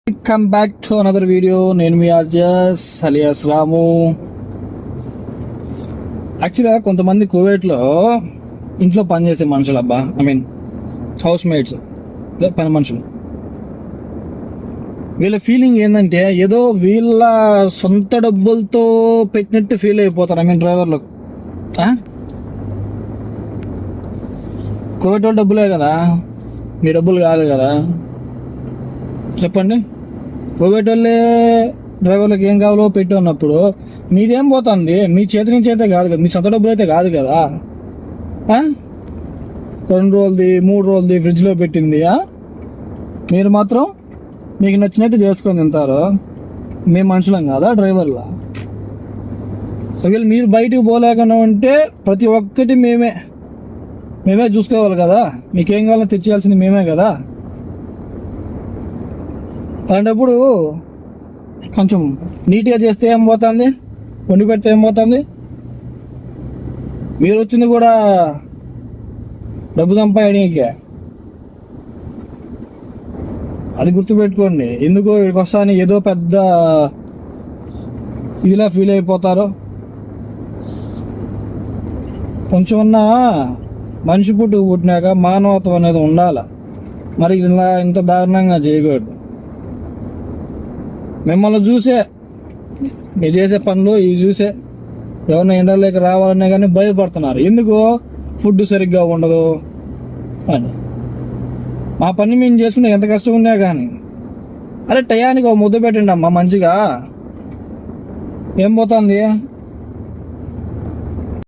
Welcome back to another video. నేను మీ అర్జస్ alias రాము. యాక్చువల్గా కొంతమంది కువైట్లో ఇంట్లో పనిచేసే మనుషులు అబ్బా, హౌస్ మేట్స్, పని మనుషులు, వీళ్ళ ఫీలింగ్ ఏంటంటే ఏదో వీళ్ళ సొంత డబ్బులతో పెట్టినట్టు ఫీల్ అయిపోతారు. డ్రైవర్లకు కువైట్ వాళ్ళ డబ్బులే కదా, మీ డబ్బులు కాదు కదా. చెప్పండి, కువైట్ వాళ్ళే డ్రైవర్లకు ఏం కావాలో పెట్టి ఉన్నప్పుడు మీదేం పోతుంది? మీ చేతి నుంచి అయితే కాదు కదా, మీ సొంత డబ్బులు అయితే కాదు కదా. 2 రోజులది 3 రోజులది ఫ్రిడ్జ్లో పెట్టింది మీరు మాత్రం మీకు నచ్చినట్టు చేసుకొని తింటారు. మేము మనుషులం కాదా డ్రైవర్లా? ఒకవేళ మీరు బయటకు పోలేకుండా ఉంటే ప్రతి ఒక్కటి మేమే చూసుకోవాలి కదా. మీకేం కావాలో తెచ్చేయాల్సింది మేమే కదా. అలాంటప్పుడు కొంచెం నీట్గా చేస్తే ఏం పోతుంది, వండి పెడితే ఏం పోతుంది? మీరు వచ్చింది కూడా డబ్బు సంపాదనకే, అది గుర్తుపెట్టుకోండి. ఎందుకో ఇక్కడికి వస్తాను ఏదో పెద్ద ఇలా ఫీల్ అయిపోతారు. కొంచెం ఉన్న మనిషి పుట్టినాక మానవత్వం అనేది ఉండాలి. మరి ఇలా ఇంత దారుణంగా చేయకూడదు. మిమ్మల్ని చూసే, మీరు చేసే పనులు ఇవి చూసే ఎవరిన ఎండలోకి రావాలనే కానీ భయపడుతున్నారు. ఎందుకు? ఫుడ్ సరిగ్గా ఉండదు అని. మా పని మేము చేసుకునే ఎంత కష్టం ఉన్నా కానీ అరే టయానికి ఒక ముద్ద పెట్టండి అమ్మా మంచిగా. ఏం పోతుంది?